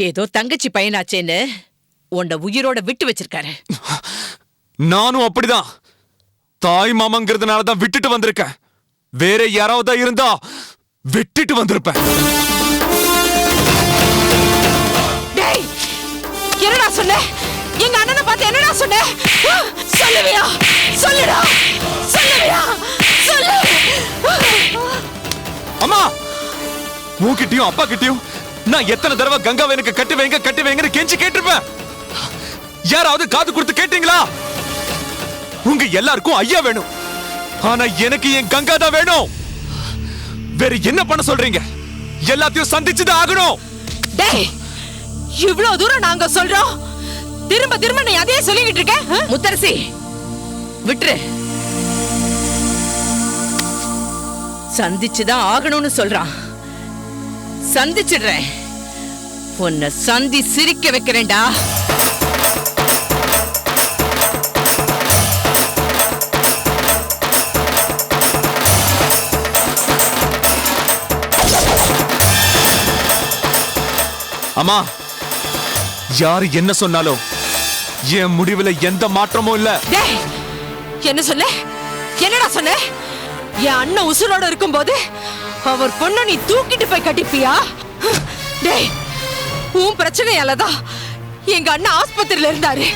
ஏதோ தங்கச்சி பையனாச்சேன்னு உன்னை உயிரோட விட்டு வச்சிருக்காரு. நானும் அப்படிதான். தாய் மாமங்கிறதுனாலதான் விட்டுட்டு வந்திருக்கேன். வேற யாராவது இருந்தா விட்டுட்டு வந்திருப்பேன். என்னடா சொன்ன? எங்க அண்ணனை பார்த்து என்னடா சொன்ன? சொல்லுவியா? சொல்லுடா, சொல்லுவியா? சொல்லு. அம்மா, உன்கிட்டயும் அப்பா கிட்டயும் நான் எத்தனை தடவை கங்காவை எனக்கு கட்டி வைங்கன்னு கெஞ்சி கேட்டிருப்பேன். யாராவது காது கொடுத்து கேட்டீங்களா? உங்க எல்லாருக்கும் ஐயா வேணும், ஆனா எனக்கு என் கங்கா தான் வேணும். வேற என்ன பண்ண சொல்றீங்க? எல்லாத்தையும் சந்திச்சுதான் ஆகணும். டேய், இவ்வளவு தூரம் நாங்க சொல்றோம், திரும்ப திரும்ப நீ அதே சொல்லிக்கிட்டு இருக்க. முத்தரசி, விட்டுரு. சந்திச்சுதான் ஆகணும்னு சொல்றான். சந்திச்சிடுறேன். உன்னை சந்தி சிரிக்க வைக்கிறேன்டா. அம்மா, யாரு என்ன சொன்னாலும் என் முடிவுல எந்த மாற்றமும் இல்ல. என்ன சொன்ன? என்னடா சொன்ன? என் அண்ணன் உசுரோட இருக்கும்போது அவர் பொண்ணு நீ தூக்கிட்டு போய் கட்டிப்பியா? டேய், உன் பிரச்சனையாலதான் எங்க அண்ணன் ஆஸ்பத்திரியில இருந்தாரு.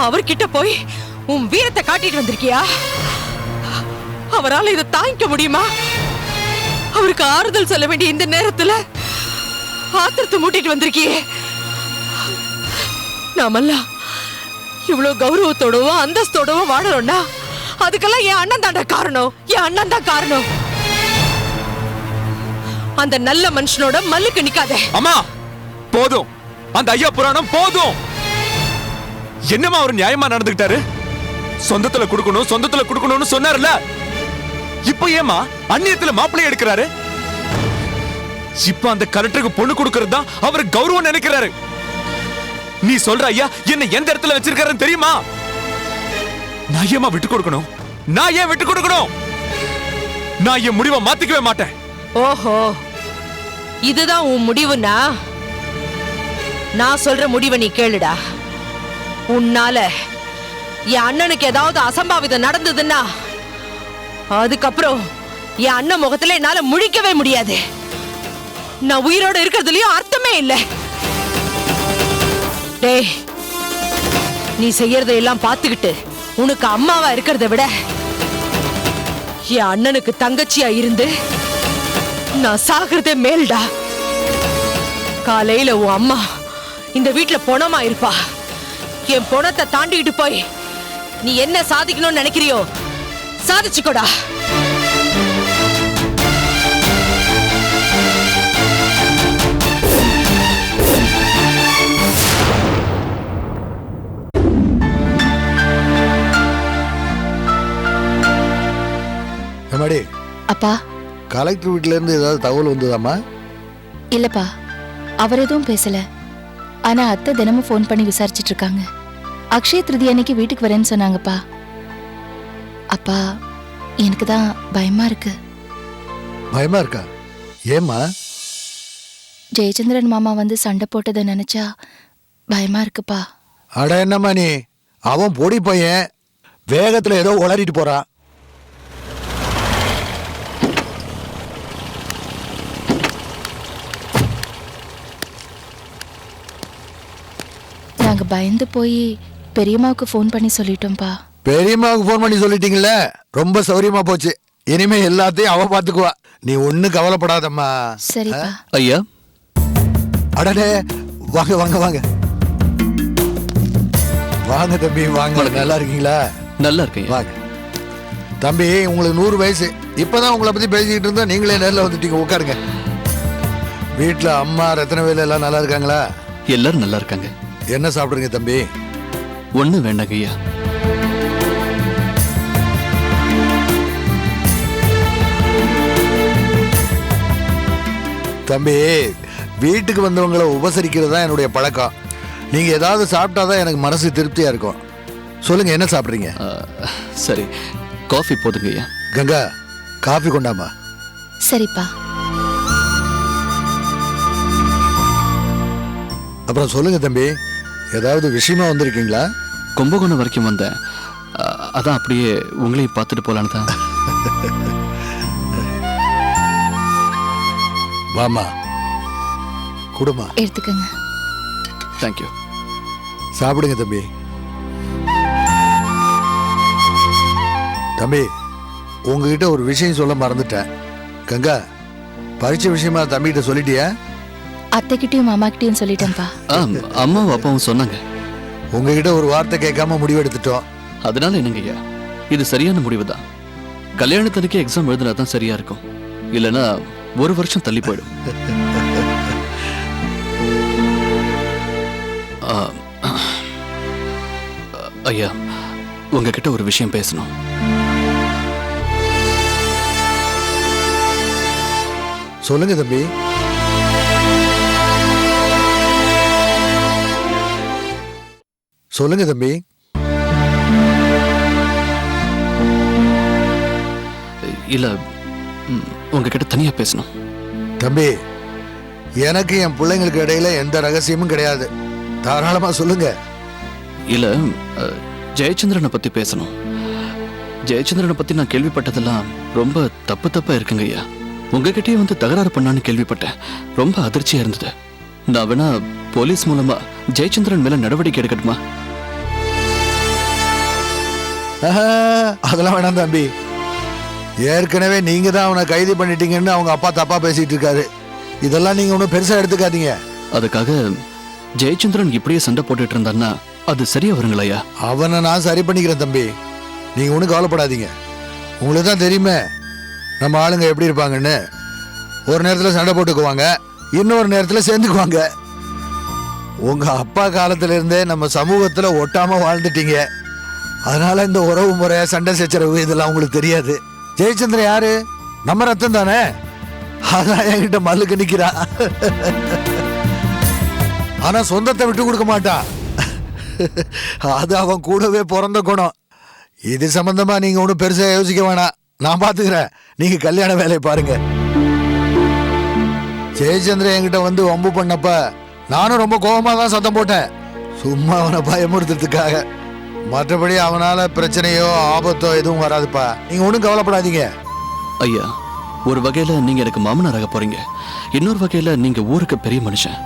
அவர்கிட்ட போய் உன் வீரத்தை காட்டிட்டு வந்திருக்கியா? அவரால் இதை தாங்கிக்க முடியுமா? அவருக்கு ஆறுதல் சொல்ல வேண்டிய இந்த நேரத்துல ஆத்திரத்தை மூட்டிட்டு வந்திருக்கியே. நாமெல்லாம் இவ்வளவு கௌரவத்தோடவும் அந்தஸ்தோடவும் வாழறோம்னா அதுக்கெல்லாம் என் அண்ணன் தாண்டா காரணம். என் அண்ணன் தான் காரணம். அந்த நல்ல மனுஷனோட மல்லுக்கு நிக்காத. அம்மா, போதும். அந்த ஐயா புராணம் போதும். என்னமா அவர் நியாயமா நடந்துக்கிட்டாரு? சொந்தத்துல கொடுக்கணும்னு சொன்னார்ல. இப்ப ஏமா அந்நியத்துல மாப்பிள்ளை எடுக்கிறாரு? இப்ப அந்த கலெக்டருக்கு பொண்ணு கொடுக்கறது தான் அவர் கௌரவம் நினைக்கிறாரு. நீ சொல்ற ஐயா என்ன எந்த இடத்துல வச்சிருக்காருன்னு தெரியுமா? நான் ஏமா விட்டு கொடுக்கணும்? நான் ஏன் விட்டு கொடுக்கணும்? நான் என் முடிவை மாத்திக்கவே மாட்டேன். ஓஹோ, இதுதான் உன் முடிவுனா நான் சொல்ற முடிவை நீ கேளுடா. உன்னால என் அண்ணனுக்கு ஏதாவது அசம்பாவிதம் நடந்ததுன்னா அதுக்கப்புறம் என் அண்ணன் முகத்துல என்னால முழிக்கவே முடியாது. நான் உயிரோட இருக்கிறதுலயும் அர்த்தமே இல்லை. டேய், நீ செய்யறதையெல்லாம் பார்த்துக்கிட்டு உனக்கு அம்மாவா இருக்கிறத விட என் அண்ணனுக்கு தங்கச்சியா இருந்து நான் சாகிறதே மேல்டா. காலையில உன் அம்மா இந்த வீட்டுல பொணமா இருப்பா. என் பொணத்தை தாண்டிட்டு போய் நீ என்ன சாதிக்கணும்னு நினைக்கிறியோ சாதிச்சுக்கோடா. அப்பா, கலெக்டர் வீட்ல இருந்து ஏதாவது தகவல் வந்ததாமா? இல்லப்பா, அவர் எதுவும் பேசல. ஆனா அத்தை தினமும் ஃபோன் பண்ணி விசாரிச்சிட்டு இருக்காங்க. அக்ஷய திருதி அன்னைக்கு வீட்டுக்கு வரேன்னு சொன்னாங்கப்பா. அப்பா, எனக்கு தான் பயமா இருக்கு. பயமா இருக்கா? ஏமா? ஜெயச்சந்திரன் மாமா வந்து சண்டை போட்டதை நினைச்சா பயமா இருக்குப்பா. அட என்னம்மா நீ, அவன் பொடி பையன், வேகத்துல ஏதோ உளறிட்டு போறான். நாங்க பயந்து போய் பெரியம்மாவுக்கு ஃபோன் பண்ணி சொல்லிட்டோம்ப்பா. பெரியம்மாவுக்கு ஃபோன் பண்ணி சொல்லிட்டீங்கல்ல, ரொம்ப சௌரியமா போச்சு. இனிமே எல்லாத்தையும் அவ பாத்துக்குவா. நீ ஒண்ணு கவலைப்படாதம்மா. சரிப்பா. ஐயா, அடடே, வாங்க வாங்க வாங்க வாங்க தம்பி, வாங்க. நல்லா இருக்கீங்களா? நல்லா இருக்கேன். வாங்க தம்பி, உங்களுக்கு 100 வயசு. இப்பதான் உங்களை பத்தி பேசிக்கிட்டு இருந்தா நீங்களே நேரில் வந்துட்டீங்க. உட்காருங்க. வீட்டுல அம்மா ரத்னவேலு எல்லாம் நல்லா இருக்காங்களா? எல்லாரும் நல்லா இருக்காங்க. என்ன சாப்பிடுறீங்க தம்பி? ஒண்ணு வேண்டாங்க ஐயா. தம்பி, வீட்டுக்கு வந்தவங்களை உபசரிக்கிறது தான் என்னுடைய பழக்கம். நீங்க ஏதாவது சாப்பிட்டாதான் எனக்கு மனசு திருப்தியா இருக்கும். சொல்லுங்க, என்ன சாப்பிடுறீங்க? சரி, காஃபி போதுங்க ஐயா. கங்கா, காஃபி கொண்டாமா. சரிப்பா. அப்புறம் சொல்லுங்க தம்பி, ஏதாவது விஷயமா வந்திருக்கீங்களா? கும்பகோணம் வரைக்கும் வந்தேன். அதான் அப்படியே உங்களையும் பார்த்துட்டு போலான்னு தான். வாமா, குடுமா, எடுத்துக்கங்க. தேங்க்யூ. சாப்பிடுங்க தம்பி. தம்பி, உங்ககிட்ட ஒரு விஷயம் சொல்ல மறந்துட்டேன். கங்கா, பரீட்சை விஷயமா தம்பிகிட்ட சொல்லிட்டியா? அத்தைக்கிட்டையும் மாமா கிட்டையும் சொல்லிட்டேன்ப்பா. அம்மாவும் அப்பாவும் சொன்னாங்க. உங்ககிட்ட ஒரு வார்த்தை கேட்காம முடிவெடுத்துட்டோம். அதனால என்னங்க ஐயா, இது சரியான முடிவு தான். கல்யாணத்தன்னைக்கு எக்ஸாம் எழுதுனா தான் சரியா இருக்கும். இல்லைன்னா 1 வருஷம் தள்ளி போயிடும். ஐயா, உங்ககிட்ட ஒரு விஷயம் பேசணும். சொல்லுங்க தம்பி. சொல்லுங்க தம்பி. இல்ல, உங்ககிட்ட தனியா பேசணும். தம்பி, எனக்கு என் பிள்ளைங்களுக்கு இடையில எந்த ரகசியமும் கிடையாது. தாராளமா சொல்லுங்க. இல்ல, ஜெயச்சந்திரனை பத்தி பேசணும். ஜெயச்சந்திரனை பத்தி நான் கேள்விப்பட்டதெல்லாம் ரொம்ப தப்பா இருக்குங்க ஐயா. உங்ககிட்டயே வந்து தகராறு பண்ணான்னு கேள்விப்பட்டேன். ரொம்ப அதிர்ச்சியா இருந்தது. நான் வேணா போலீஸ் மூலமா ஜெயச்சந்திரன் மேல நடவடிக்கை எடுக்கட்டுமா? அதெல்லாம் வேணாம் தம்பி. ஏற்கனவே நீங்க தான் அவனை கைது பண்ணிட்டீங்கன்னு அவங்க அப்பா தப்பா பேசிட்டு இருக்காரு. இதெல்லாம் நீங்க ஒன்றும் பெருசா எடுத்துக்காதீங்க. அதுக்காக ஜெயச்சந்திரன் இப்படியே சண்டை போட்டுட்டு இருந்தான்னா அது சரியா வருங்களையா? அவனை நான் சரி பண்ணிக்கிறேன் தம்பி, நீங்க ஒன்றும் கவலைப்படாதீங்க. உங்களுக்கு தான் தெரியுமே நம்ம ஆளுங்க எப்படி இருப்பாங்கன்னு. ஒரு நேரத்தில் சண்டை போட்டுக்குவாங்க, இன்னொரு நேரத்தில் சேர்ந்துக்குவாங்க. உங்க அப்பா காலத்துல இருந்தே நம்ம சமூகத்துல ஒட்டாம வாழ்ந்துட்டீங்க. அதனால இந்த உறவு முறை, சண்டை சச்சரவு இதெல்லாம் உங்களுக்கு தெரியாது. ஜெயச்சந்திரன் யாரு? நம்ம ரத்தம் தானே. அதான் என்கிட்ட மல்லுக்கு நிக்கிறா. ஆனா சொந்தத்தை விட்டு கொடுக்க மாட்டான். அது அவன் கூடவே பிறந்த குணம். இது சம்பந்தமா நீங்க ஒன்றும் பெருசா யோசிக்க வேணாம், நான் பாத்துக்கிறேன். நீங்க கல்யாண வேலையை பாருங்க. ஜெயச்சந்திரன் என்கிட்ட வந்து வம்பு பண்ணப்ப நானும் ரொம்ப கோபமா தான் சத்தம் போட்டேன், சும்மா அவனை பயமுறுத்துறதுக்காக. மற்றபடி அவனால பிரச்சனையோ ஆபத்தோ எதுவும் வராதுப்பா, நீங்க ஒன்றும் கவலைப்படாதீங்க. ஐயா, ஒரு வகையில நீங்க எனக்கு மாமனாராக போறீங்க. இன்னொரு வகையில நீங்க ஊருக்கு பெரிய மனுஷன்.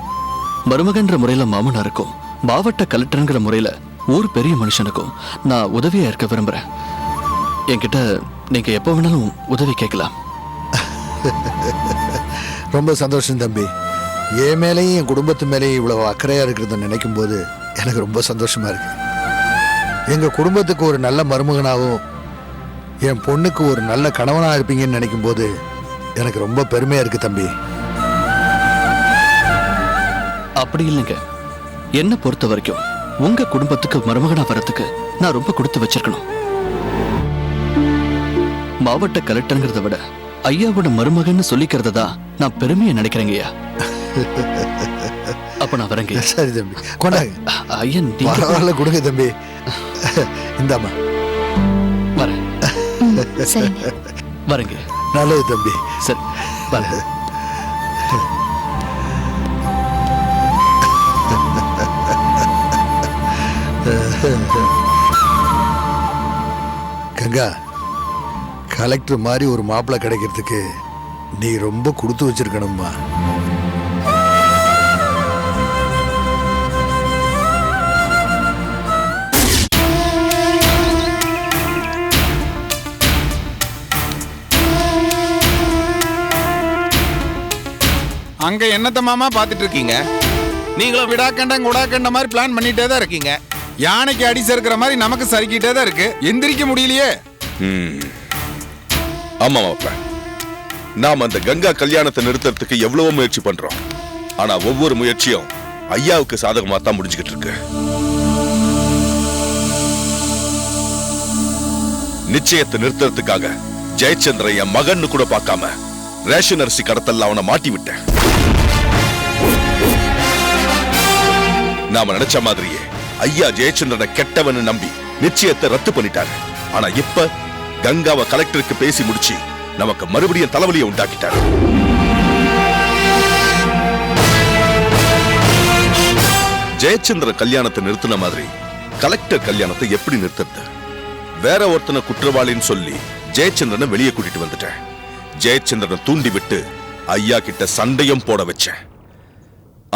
மருமகன்ற முறையில மாமனாருக்கும், மாவட்ட கலெக்டர்ங்கிற முறையில ஊர் பெரிய மனுஷனுக்கும் நான் உதவியா இருக்க விரும்புறேன். என்கிட்ட நீங்க எப்போ வேணாலும் உதவி கேட்கலாம். ரொம்ப சந்தோஷம் தம்பி. என் மேலேயும் என் குடும்பத்து மேலேயும் இவ்வளவு அக்கறையா இருக்கிறத நினைக்கும் போது எனக்கு ரொம்ப சந்தோஷமா இருக்கு. எங்க குடும்பத்துக்கு ஒரு நல்ல மருமகனாகவும் என் பொண்ணுக்கு ஒரு நல்ல கணவனா இருப்பீங்கன்னு நினைக்கும் போது எனக்கு ரொம்ப பெருமையா இருக்கு தம்பி. அப்படி இல்லைங்க, என்ன பொறுத்த வரைக்கும் உங்க குடும்பத்துக்கு மருமகனா வரத்துக்கு நான் ரொம்ப கொடுத்து வச்சிருக்கணும். மாவட்ட கலெக்டர்ங்கிறத விட ஐயாவோட மருமகன்னு சொல்லிக்கிறத தான் நான் பெருமையை நினைக்கிறேங்கய்யா. அப்ப நான் வரேங்க. சரி தம்பி, கொண்டாங்க. ஐயா, பரவாயில்ல, கொடுங்க தம்பி. இந்தாமா. வரேன். சரிங்க. வரேங்க. நல்லது தம்பி. சரி, வரேன். கங்கா, கலெக்டர் மாதிரி ஒரு மாப்பிள்ளை கிடைக்கிறதுக்கு நீ ரொம்ப கொடுத்து வச்சிருக்கணும்மா. அங்க என்னத்த மாமா பாத்துட்டு இருக்கீங்க? நீங்களும் விடாக்கண்டம் குடாக்கண்ட மாதிரி பிளான் பண்ணிட்டே தான் இருக்கீங்க. யானைக்கு அடி சேர்க்கிற மாதிரி நமக்கு சறுக்கிட்டே தான் இருக்கு. எந்திரிக்க முடியலையே. ஆமா மாப்பா, நாம் அந்த கங்கா கல்யாணத்தை நிறுத்துறதுக்கு எவ்வளவோ முயற்சி பண்றோம். ஆனா ஒவ்வொரு முயற்சியும் ஐயாவுக்கு சாதகமா தான் முடிஞ்சுக்கிட்டு இருக்கு. நிச்சயத்தை நிறுத்துறதுக்காக ஜெயச்சந்திரன் என் மகன்னு கூட பார்க்காம ரேஷன் அரிசி கடத்தல்ல அவனை மாட்டி விட்டேன். நாம நினைச்ச மாதிரியே ஐயா ஜெயச்சந்திரனை கெட்டவன்னு நம்பி நிச்சயத்தை ரத்து பண்ணிட்டாரு. ஆனா இப்ப கங்காவை கலெக்டருக்கு பேசி முடிச்சு நமக்கு மறுபடியும் தலைவலியை உண்டாக்கிட்டாரு. ஜெயச்சந்திர கல்யாணத்தை நிறுத்தின மாதிரி கலெக்டர் கல்யாணத்தை எப்படி நிறுத்துறது? வேற ஒருத்தனை குற்றவாளின்னு சொல்லி ஜெயச்சந்திரனை வெளியே கூட்டிட்டு வந்துட்டேன். ஜெயச்சந்திரனை தூண்டி விட்டு ஐயா கிட்ட சண்டையும் போட வச்சேன்.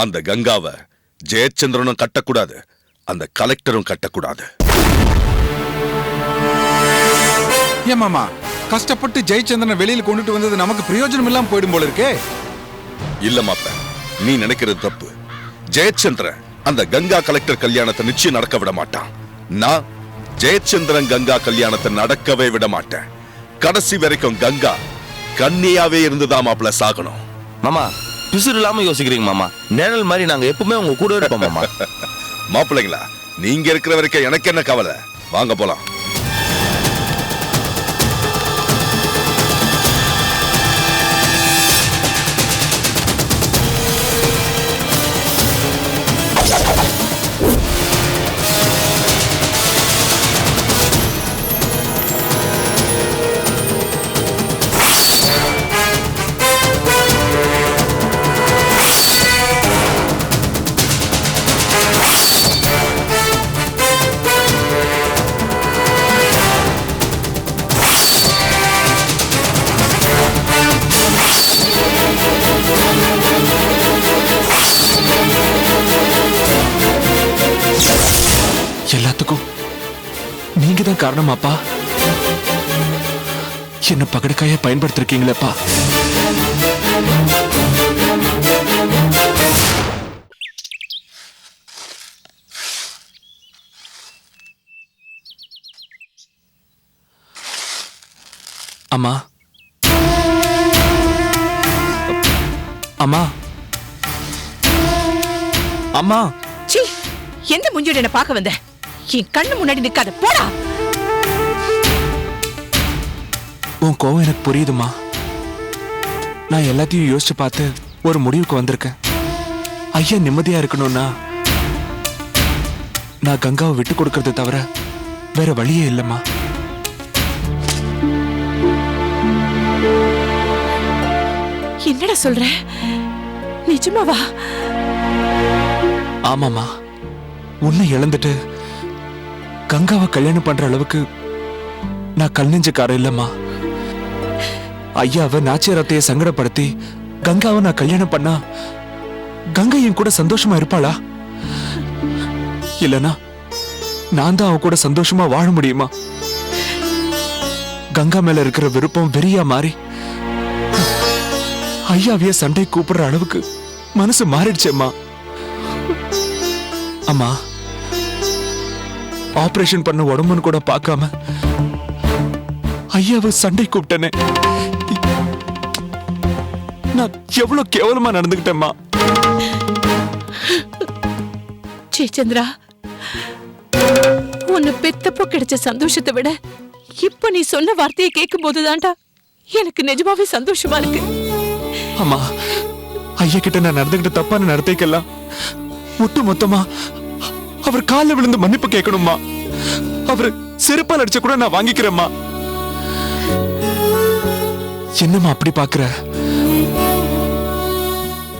அந்த கங்காவை ஜெயச்சந்திரனும் கட்டக்கூடாது, அந்த கலெக்டரும் கட்டக்கூடாது. ஏன் மாமா, கஷ்டப்பட்டு ஜெயச்சந்திரனை வெளியில கொண்டுட்டு வந்தது நமக்கு பிரயோஜனம் இல்லாம போயிடும் போல இருக்கே. இல்ல மாப்ப, நீ நினைக்கிறது தப்பு. ஜெயச்சந்திரன் அந்த கங்கா கலெக்டர் கல்யாணத்தை நிச்சயம் நடக்க விட மாட்டான். நான் ஜெயச்சந்திரன் கங்கா கல்யாணத்தை நடக்கவே விட மாட்டேன். கடைசி வரைக்கும் கங்கா கன்னியாவே இருந்துதான் மாப்பிள்ள சாகணும். மாமா, பிசுறு இல்லாம யோசிக்கிறீங்க மாமா. நிழல் மாதிரி நாங்க எப்பவுமே உங்க கூட இருப்போம் மாமா. மாப்பிள்ளைங்களா, நீங்க இருக்கிற வரைக்கும் எனக்கு என்ன கவலை? வாங்க போலாம். எல்லாத்துக்கும் நீங்க தான் காரணமாப்பா. என்ன பகடக்காய பயன்படுத்திருக்கீங்களேப்பா. அம்மா, அம்மா, அம்மா. சீ, எந்த முஞ்சியோட என்ன பார்க்க வந்த? என் கண்ணு முன்னாடி நிக்காத, போடா. உன் கோவம் எனக்கு புரியுதுமா. நான் எல்லாத்தையும் யோசிச்சு பார்த்து ஒரு முடிவுக்கு வந்திருக்கேன். ஐயா நிம்மதியா இருக்கணும்னா நான் கங்காவை விட்டு கொடுக்கறத தவிர வேற வழியே இல்லம்மா. என்னடா சொல்ற? நிஜமாவா? ஆமாமா, உன்னை இழந்துட்டு கங்காவை கல்யாணம் பண்ற அளவுக்கு நான் கல் நெஞ்சுக்காரன் இல்லம்மா. ஐயாவை நாச்சியாரத்தைய சங்கடப்படுத்தி கங்காவை நான் கல்யாணம் பண்ணா கங்கா என் கூட சந்தோஷமா இருப்பாளா? இல்லனா நான் தான் அவ கூட சந்தோஷமா வாழ முடியுமா? கங்கா மேல இருக்கிற விருப்பம் வெறியா மாறி ஐயாவைய சண்டை கூப்பிடுற அளவுக்கு மனசு மாறிடுச்சேம்மா. அம்மா, ஆபரேஷன் பண்ண உடம்புன்னு கூட பார்க்காம ஐயாவை சண்டை கூப்பிட்டனே, நான் எவ்வளவு கேவலமா நடந்துகிட்டேம்மா. ஜெயச்சந்திரா, உன்னை பெத்தப்போ கிடைச்ச சந்தோஷத்தை விட இப்ப நீ சொன்ன வார்த்தையை கேட்கும் போதுதான்டா எனக்கு நிஜமாவே சந்தோஷமா இருக்கு. அம்மா, ஐயா கிட்ட நான் நடந்துகிட்ட தப்பான நடத்தைக்கெல்லாம் ஒட்டு மொத்தமா அவர் காலில் விழுந்து மன்னிப்பு கேட்கணுமா? அவரு செருப்பால் அடிச்ச கூட நான் வாங்கிக்கிறேம்மா. என்னம்மா அப்படி பாக்குற?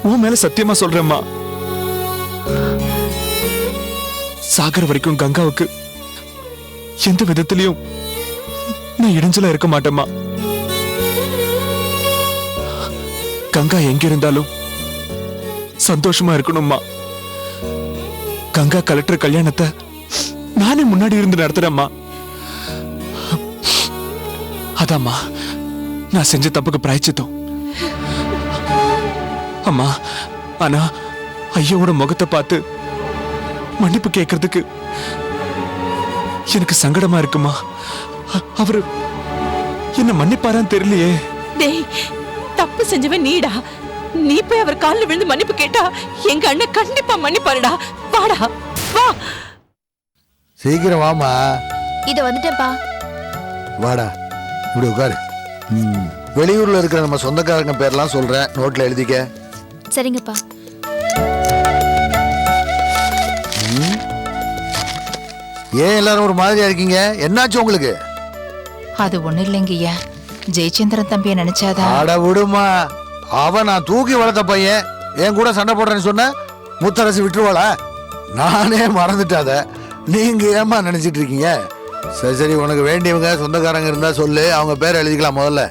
உன் மேல சத்தியமா சொல்றேம்மா, சாகர வரைக்கும் கங்காவுக்கு எந்த விதத்திலையும் நான் இடைஞ்சலா இருக்க மாட்டேம்மா. கங்கா எங்க இருந்தாலும் சந்தோஷமா இருக்கணும்மா. கங்கா கலெக்டர் கல்யாணத்தை நானே முன்னாடி இருந்து நடத்துறேம்மா. அதாம்மா நான் செஞ்ச தப்புக்கு பிராயச்சித்தம். அம்மா, ஆனா ஐயாவோட முகத்தை பார்த்து மன்னிப்பு கேட்கறதுக்கு எனக்கு சங்கடமா இருக்குமா. அவரு என்ன மன்னிப்பாரான்னு தெரியலையே. டேய், தப்பு செஞ்சவன் நீடா. நீ போய் அவர் காலில் விழுந்து மன்னிப்பு கேட்டா எங்க அண்ணன் கண்டிப்பா மன்னிப்பாருடா. வாடா, வா. சீக்கிரம் வாமா. இத வந்துட்டேன்ப்பா. வாடா, இப்படி உட்காரு. வெளியூர்ல இருக்கிற நம்ம சொந்தக்காரங்க பேர்லாம் சொல்றேன், நோட்ல எழுதிக்க. சரிங்கப்பா. ஏன் எல்லாரும் ஒரு மாதிரியா இருக்கீங்க? என்னாச்சு உங்களுக்கு? அது ஒண்ணு இல்லைங்கய்யா, ஜெயச்சந்திரன் தம்பியை நினைச்சாதான். அட விடுமா, அவன் நான் தூக்கி வளர்த்த பையன். என் கூட சண்டை போடுறேன்னு சொன்ன முத்தரசு விட்டுருவாளா? நானே மறந்துட்டாத நீங்க ஏமா நினைச்சிட்டு இருக்கீங்க? சரி சரி, உனக்கு வேண்டியவங்க சொந்தக்காரங்க இருந்தா சொல்லு, அவங்க பேர் எழுதிக்கலாம் முதல்ல.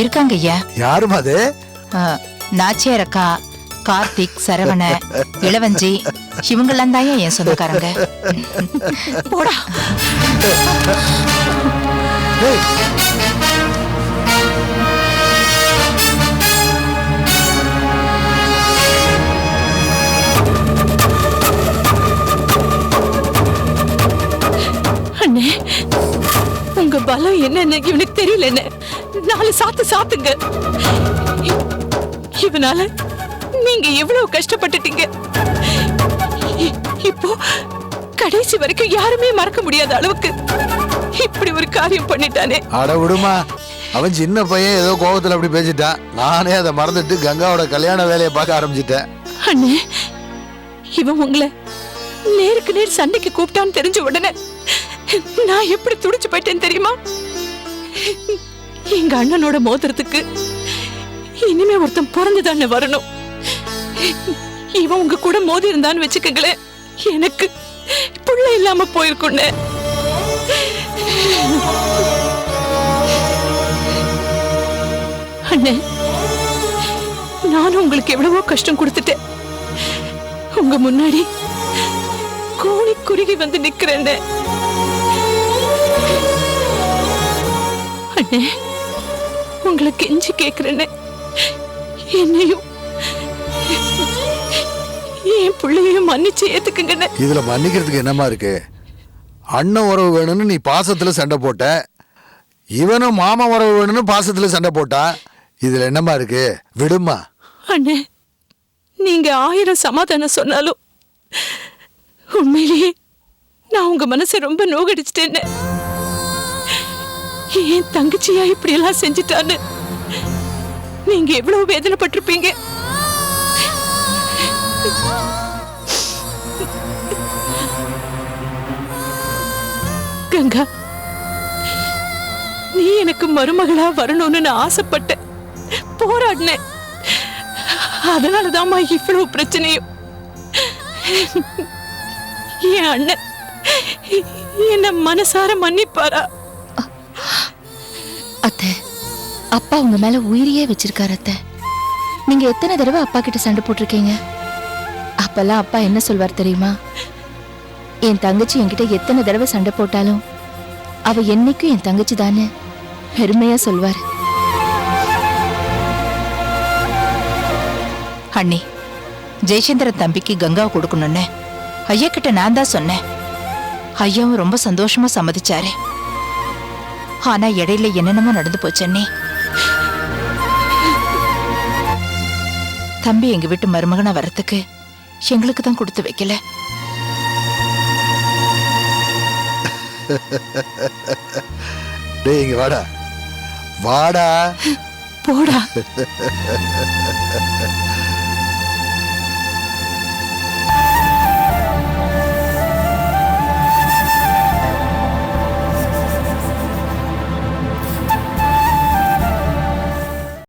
இருக்காங்க ஐயா. யாருமா அது? நாச்சியார் அக்கா, கார்த்திக், சரவண, இளவஞ்சி, இவங்கெல்லாம் தான் என் சொந்தக்காரங்க. போடா. ஏய், அண்ணே, உங்க பலம் என்னன்னு இவனுக்கு தெரியல. என்ன 4 சாத்து சாத்துங்க. இவனால நீங்க எவ்வளவு கஷ்டப்பட்டுட்டீங்க. இப்போ கடைசி வரைக்கும் யாருமே மறக்க முடியாத அளவுக்கு இப்படி ஒரு காரியம் பண்ணிட்டானே. அட விடுமா, அவன் சின்ன பையன் ஏதோ கோபத்துல அப்படி பேசிட்டான். நானே அதை மறந்துட்டு கங்காவோட கல்யாண வேலையை பார்க்க ஆரம்பிச்சிட்டேன். அண்ணே, இவன் உங்களை நேருக்கு நேர் சண்டைக்கு கூப்பிட்டான்னு தெரிஞ்ச உடனே நான் எப்படி துடிச்சு போயிட்டேன் தெரியுமா? எங்க அண்ணனோட மோதிரத்துக்கு இனிமே ஒருத்தன் பிறந்துதானே வரணும். இவன் உங்க கூட மோதி இருந்தான்னு வச்சுக்கங்களேன், எனக்கு புள்ள இல்லாம போயிருக்குன்னு. அண்ணே, நானும் உங்களுக்கு எவ்வளவோ கஷ்டம் கொடுத்துட்டேன். உங்க முன்னாடி கோணி குறுகி வந்து நிக்கிறேன். அண்ணே, உங்களை கெஞ்சி கேக்குறேன்னு என்னையும் என் பிள்ளையையும் மன்னிச்சு ஏத்துக்குங்க. இதுல மன்னிக்கிறதுக்கு என்னமா இருக்கு? அண்ணன் உறவு வேணும்னு நீ பாசத்துல சண்டை போட்ட, இவனும் மாமா உறவு வேணும்னு பாசத்துல சண்டை போட்டான். இதுல என்னமா இருக்கு? விடுமா. அண்ணே, நீங்க 1000 சமாதானம் சொன்னாலும் உண்மையிலேயே நான் உங்க மனசை ரொம்ப நோகடிச்சிட்டேன்னு. ஏன் தங்கச்சியா இப்படி எல்லாம் செஞ்சுட்டான்னு நீங்க எவ்வளவு வேதனைப்பட்டிருப்பீங்க. கங்கா, நீ எனக்கு மருமகளா வரணும்னு நான் ஆசைப்பட்டேன், போராடினேன். அதனாலதாம்மா இவ்வளவு பிரச்சனையும். என் அண்ணன் என்ன மனசார மன்னிப்பாரா? அத்தை, அப்பா உங்க மேல உயிரியே வச்சிருக்காரு அத்தை. நீங்க எத்தனை தடவை அப்பா கிட்ட சண்டை போட்டிருக்கீங்க? அப்பெல்லாம் அப்பா என்ன சொல்வார் தெரியுமா? என் தங்கச்சி என்கிட்ட எத்தனை தடவை சண்டை போட்டாலும் அவ என்னைக்கும் என் தங்கச்சி தானே பெருமையா சொல்வார். அண்ணி, ஜெயச்சந்திரன் தம்பிக்கு கங்காவை கொடுக்கணும்னு ஐயா கிட்ட நான் தான் சொன்னேன். ஐயாவும் ரொம்ப சந்தோஷமா சம்மதிச்சாரு. ஆனா இடையில என்னென்னமோ நடந்து போச்சு அண்ணி. தம்பி எங்க வீட்டு மருமகனா வர்றதுக்கு எங்களுக்கு தான் கொடுத்து வைக்கல. டேய், இங்க வாடா வாடா. போடா.